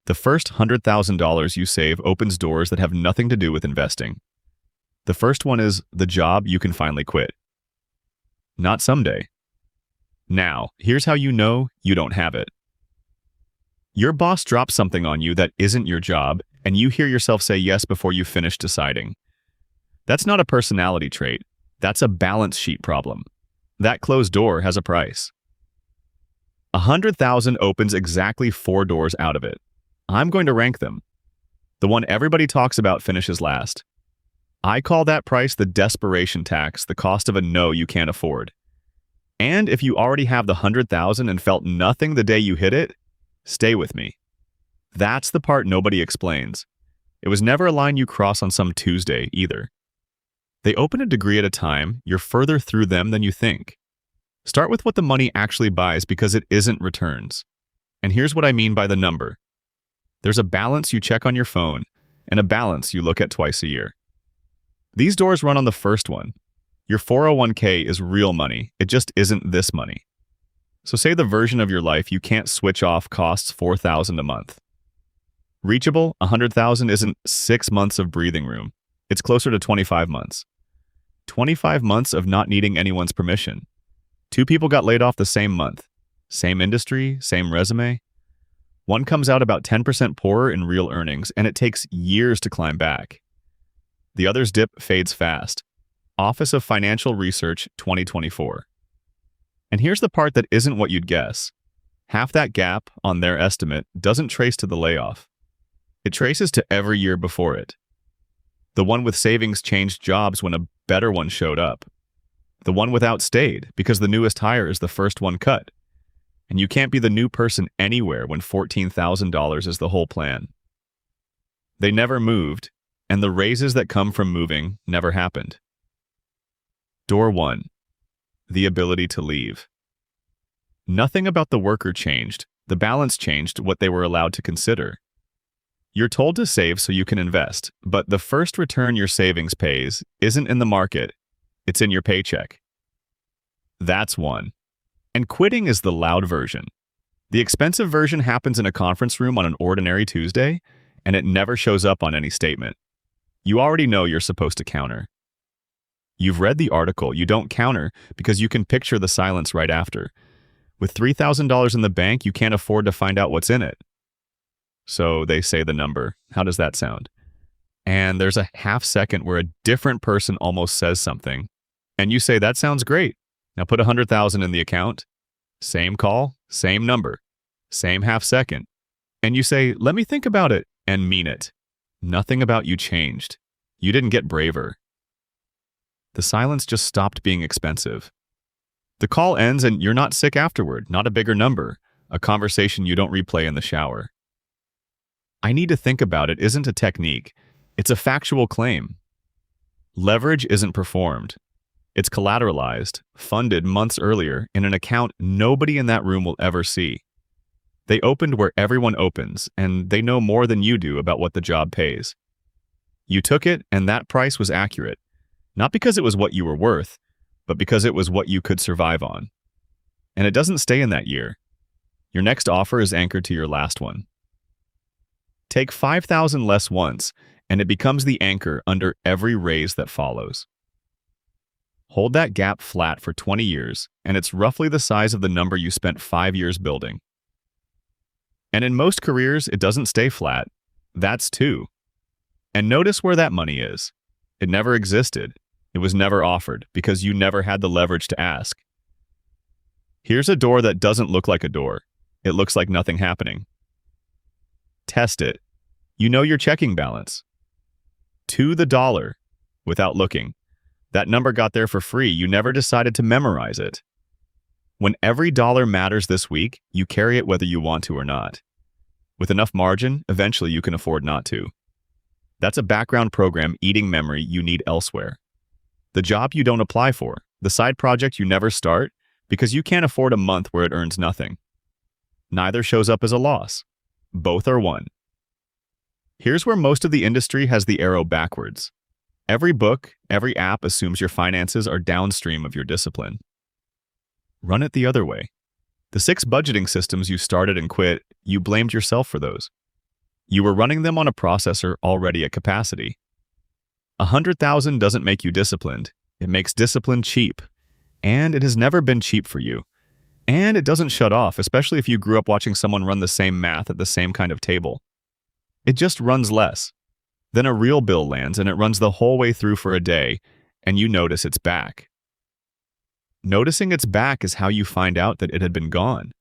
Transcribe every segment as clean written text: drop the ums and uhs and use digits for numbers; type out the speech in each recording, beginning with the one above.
The first $100,000 you save opens doors that have nothing to do with investing. The first one is the job you can finally quit. Not someday. Now, here's how you know you don't have it. Your boss drops something on you that isn't your job, and you hear yourself say yes before you finish deciding. That's not a personality trait. That's a balance sheet problem. That closed door has a price. 100,000 opens exactly 4 doors out of it. I'm going to rank them. The one everybody talks about finishes last. I call that price the desperation tax, the cost of a no you can't afford. And if you already have the 100,000 and felt nothing the day you hit it, stay with me. That's the part nobody explains. It was never a line you cross on some Tuesday either. They open a degree at a time. You're further through them than you think. Start with what the money actually buys because it isn't returns. And here's what I mean by the number. There's a balance you check on your phone and a balance you look at twice a year. These doors run on the first one. Your 401k is real money. It just isn't this money. So say the version of your life you can't switch off costs $4,000 a month. Reachable, $100,000 isn't 6 months of breathing room. It's closer to 25 months. 25 months of not needing anyone's permission. 2 people got laid off the same month. Same industry, same resume. One comes out about 10% poorer in real earnings, and it takes years to climb back. The other's dip fades fast. Office of Financial Research, 2024. And here's the part that isn't what you'd guess. Half that gap, on their estimate, doesn't trace to the layoff. It traces to every year before it. The one with savings changed jobs when a better one showed up. The one without stayed because the newest hire is the first one cut. And you can't be the new person anywhere when $14,000 is the whole plan. They never moved, and the raises that come from moving never happened. Door 1. The ability to leave. Nothing about the worker changed. The balance changed what they were allowed to consider. You're told to save so you can invest, but the first return your savings pays isn't in the market, it's in your paycheck. That's one. And quitting is the loud version. The expensive version happens in a conference room on an ordinary Tuesday, and it never shows up on any statement. You already know you're supposed to counter. You've read the article, you don't counter because you can picture the silence right after. With $3,000 in the bank, you can't afford to find out what's in it. So they say the number. How does that sound? And there's a half second where a different person almost says something. And you say, that sounds great. Now put 100,000 in the account. Same call, same number, same half second. And you say, let me think about it, and mean it. Nothing about you changed. You didn't get braver. The silence just stopped being expensive. The call ends and you're not sick afterward, not a bigger number, a conversation you don't replay in the shower. I need to think about it isn't a technique, it's a factual claim. Leverage isn't performed. It's collateralized, funded months earlier in an account nobody in that room will ever see. They opened where everyone opens, and they know more than you do about what the job pays. You took it, and that price was accurate, not because it was what you were worth, but because it was what you could survive on. And it doesn't stay in that year. Your next offer is anchored to your last one. Take 5,000 less once, and it becomes the anchor under every raise that follows. Hold that gap flat for 20 years, and it's roughly the size of the number you spent 5 years building. And in most careers, it doesn't stay flat. That's 2. And notice where that money is. It never existed. It was never offered because you never had the leverage to ask. Here's a door that doesn't look like a door. It looks like nothing happening. Test it. You know your checking balance. To the dollar, without looking. That number got there for free. You never decided to memorize it. When every dollar matters this week, you carry it whether you want to or not. With enough margin, eventually you can afford not to. That's a background program eating memory you need elsewhere. The job you don't apply for, the side project you never start, because you can't afford a month where it earns nothing. Neither shows up as a loss. Both are one. Here's where most of the industry has the arrow backwards. Every book, every app assumes your finances are downstream of your discipline. Run it the other way. The 6 budgeting systems you started and quit, you blamed yourself for those. You were running them on a processor already at capacity. 100,000 doesn't make you disciplined. It makes discipline cheap. And it has never been cheap for you. And it doesn't shut off, especially if you grew up watching someone run the same math at the same kind of table. It just runs less. Then a real bill lands and it runs the whole way through for a day, and you notice it's back. Noticing it's back is how you find out that it had been gone.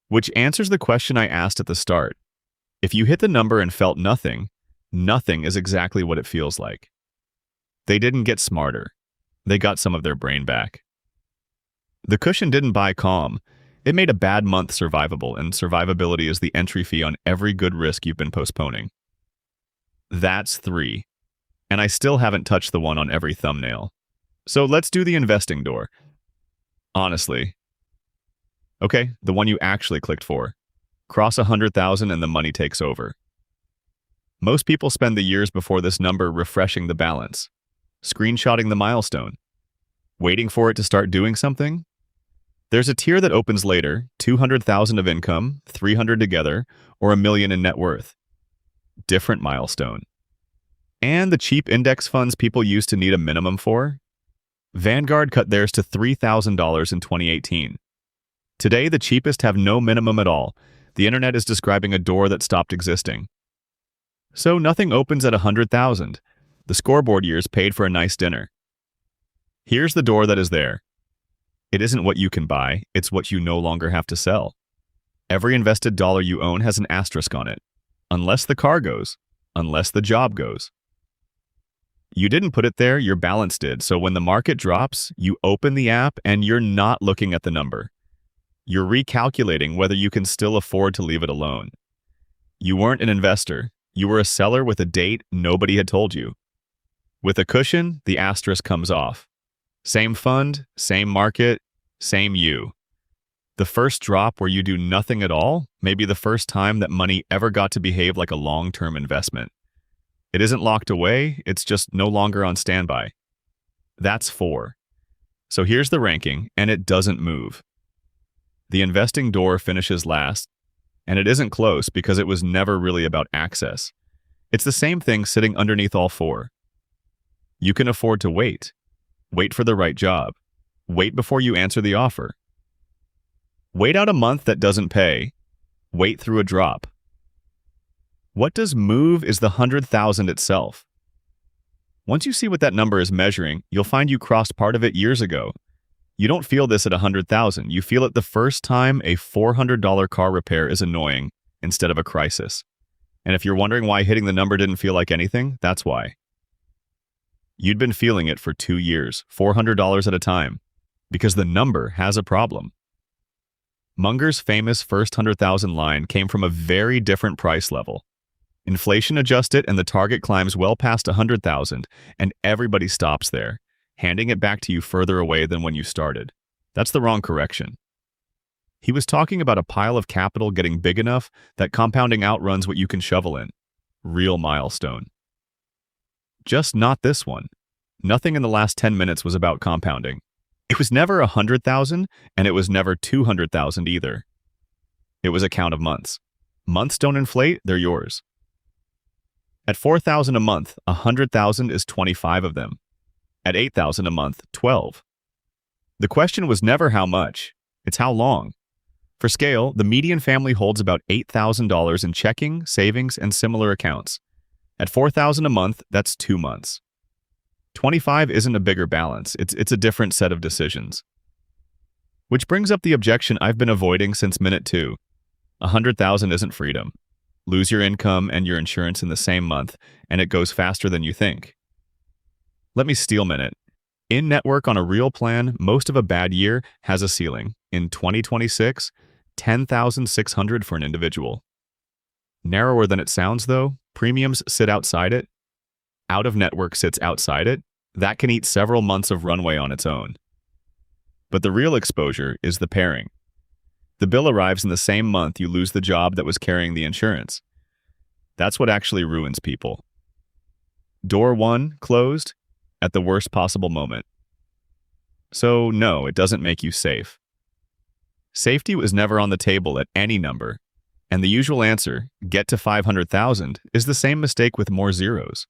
Which answers the question I asked at the start. If you hit the number and felt nothing, nothing is exactly what it feels like. They didn't get smarter. They got some of their brain back. The cushion didn't buy calm. It made a bad month survivable, and survivability is the entry fee on every good risk you've been postponing. That's 3. And I still haven't touched the one on every thumbnail. So let's do the investing door. Honestly. Okay, the one you actually clicked for. Cross 100,000 and the money takes over. Most people spend the years before this number refreshing the balance, screenshotting the milestone, waiting for it to start doing something. There's a tier that opens later, 200,000 of income, 300 together, or $1 million in net worth. Different milestone. And the cheap index funds people used to need a minimum for? Vanguard cut theirs to $3,000 in 2018. Today, the cheapest have no minimum at all. The internet is describing a door that stopped existing. So nothing opens at 100,000. The scoreboard years paid for a nice dinner. Here's the door that is there. It isn't what you can buy, it's what you no longer have to sell. Every invested dollar you own has an asterisk on it. Unless the car goes. Unless the job goes. You didn't put it there, your balance did, so when the market drops, you open the app and you're not looking at the number. You're recalculating whether you can still afford to leave it alone. You weren't an investor. You were a seller with a date nobody had told you. With a cushion, the asterisk comes off. Same fund, same market, same you. The first drop where you do nothing at all may be the first time that money ever got to behave like a long-term investment. It isn't locked away, it's just no longer on standby. That's 4. So here's the ranking, and it doesn't move. The investing door finishes last, and it isn't close because it was never really about access. It's the same thing sitting underneath all 4. You can afford to wait. Wait for the right job. Wait before you answer the offer. Wait out a month that doesn't pay. Wait through a drop. What does move is the 100,000 itself. Once you see what that number is measuring, you'll find you crossed part of it years ago. You don't feel this at 100,000. You feel it the first time a $400 car repair is annoying instead of a crisis. And if you're wondering why hitting the number didn't feel like anything, that's why. You'd been feeling it for 2 years, $400 at a time, because the number has a problem. Munger's famous first 100,000 line came from a very different price level. Inflation adjusts it and the target climbs well past 100,000, and everybody stops there, handing it back to you further away than when you started. That's the wrong correction. He was talking about a pile of capital getting big enough that compounding outruns what you can shovel in. Real milestone. Just not this one. Nothing in the last 10 minutes was about compounding. It was never 100,000, and it was never 200,000 either. It was a count of months. Months don't inflate, they're yours. At 4,000 a month, 100,000 is 25 of them. At 8,000 a month, 12. The question was never how much, it's how long. For scale, the median family holds about $8,000 in checking, savings, and similar accounts. At 4,000 a month, that's 2 months. 25 isn't a bigger balance, it's a different set of decisions. Which brings up the objection I've been avoiding since minute 2. 100,000 isn't freedom. Lose your income and your insurance in the same month, and it goes faster than you think. Let me steel minute. In network on a real plan, most of a bad year has a ceiling. In 2026, 10,600 for an individual. Narrower than it sounds though, premiums sit outside it. Out of network sits outside it. That can eat several months of runway on its own. But the real exposure is the pairing. The bill arrives in the same month you lose the job that was carrying the insurance. That's what actually ruins people. Door 1 closed at the worst possible moment. So no, it doesn't make you safe. Safety was never on the table at any number. And the usual answer, get to 500,000, is the same mistake with more zeros.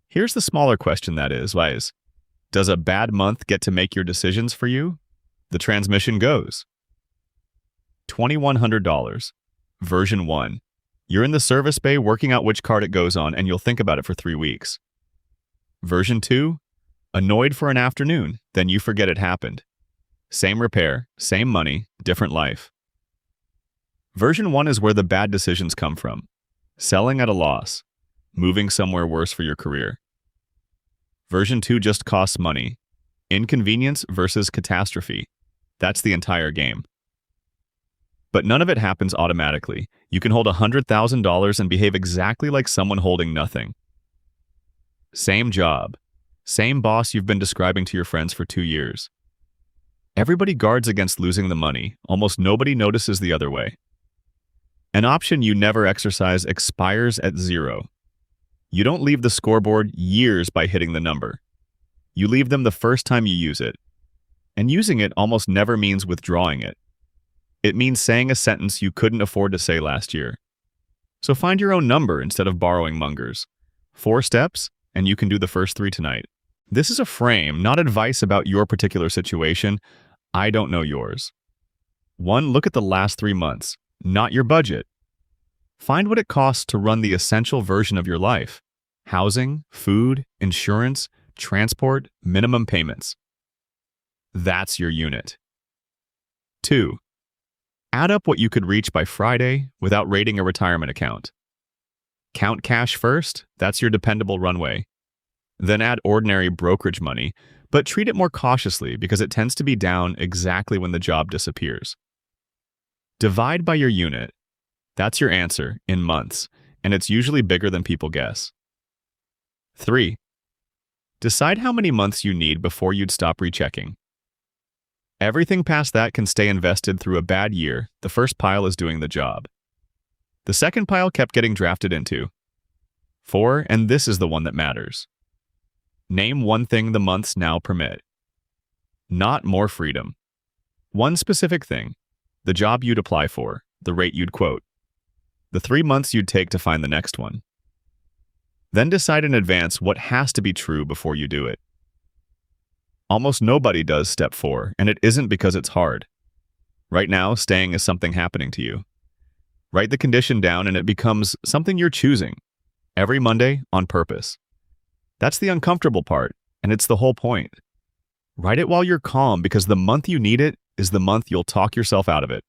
Here's the smaller question that is, does a bad month get to make your decisions for you? The transmission goes. $2,100. Version 1. You're in the service bay working out which card it goes on, and you'll think about it for 3 weeks. Version 2. Annoyed for an afternoon, then you forget it happened. Same repair, same money, different life. Version 1 is where the bad decisions come from. Selling at a loss. Moving somewhere worse for your career. Version 2 just costs money. Inconvenience versus catastrophe. That's the entire game. But none of it happens automatically. You can hold $100,000 and behave exactly like someone holding nothing. Same job. Same boss you've been describing to your friends for 2 years. Everybody guards against losing the money. Almost nobody notices the other way. An option you never exercise expires at 0. You don't leave the scoreboard years by hitting the number. You leave them the first time you use it. And using it almost never means withdrawing it. It means saying a sentence you couldn't afford to say last year. So find your own number instead of borrowing Munger's. 4 steps, and you can do the first 3 tonight. This is a frame, not advice about your particular situation. I don't know yours. 1. Look at the last 3 months, not your budget. Find what it costs to run the essential version of your life. Housing, food, insurance, transport, minimum payments. That's your unit. 2. Add up what you could reach by Friday without raiding a retirement account. Count cash first, that's your dependable runway. Then add ordinary brokerage money, but treat it more cautiously because it tends to be down exactly when the job disappears. Divide by your unit. That's your answer in months, and it's usually bigger than people guess. 3. Decide how many months you need before you'd stop rechecking. Everything past that can stay invested through a bad year. The first pile is doing the job. The second pile kept getting drafted into. 4, and this is the one that matters. Name one thing the months now permit. Not more freedom. One specific thing. The job you'd apply for, the rate you'd quote. The 3 months you'd take to find the next one. Then decide in advance what has to be true before you do it. Almost nobody does step 4, and it isn't because it's hard. Right now, staying is something happening to you. Write the condition down and it becomes something you're choosing. Every Monday, on purpose. That's the uncomfortable part, and it's the whole point. Write it while you're calm because the month you need it is the month you'll talk yourself out of it.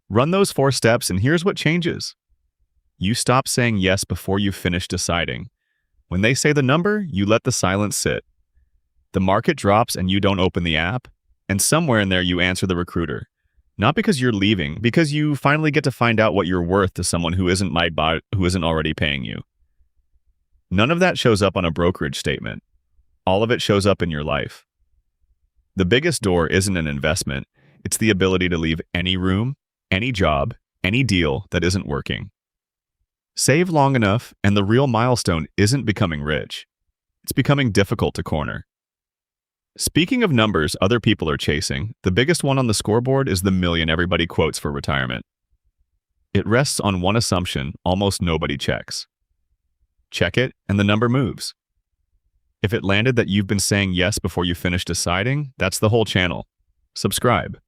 Run those 4 steps and here's what changes. You stop saying yes before you finish deciding. When they say the number, you let the silence sit. The market drops and you don't open the app, and somewhere in there you answer the recruiter. Not because you're leaving, because you finally get to find out what you're worth to someone who isn't already paying you. None of that shows up on a brokerage statement. All of it shows up in your life. The biggest door isn't an investment. It's the ability to leave any room, any job, any deal that isn't working. Save long enough, and the real milestone isn't becoming rich. It's becoming difficult to corner. Speaking of numbers other people are chasing, the biggest one on the scoreboard is the million everybody quotes for retirement. It rests on one assumption almost nobody checks. Check it, and the number moves. If it landed that you've been saying yes before you finish deciding, that's the whole channel. Subscribe.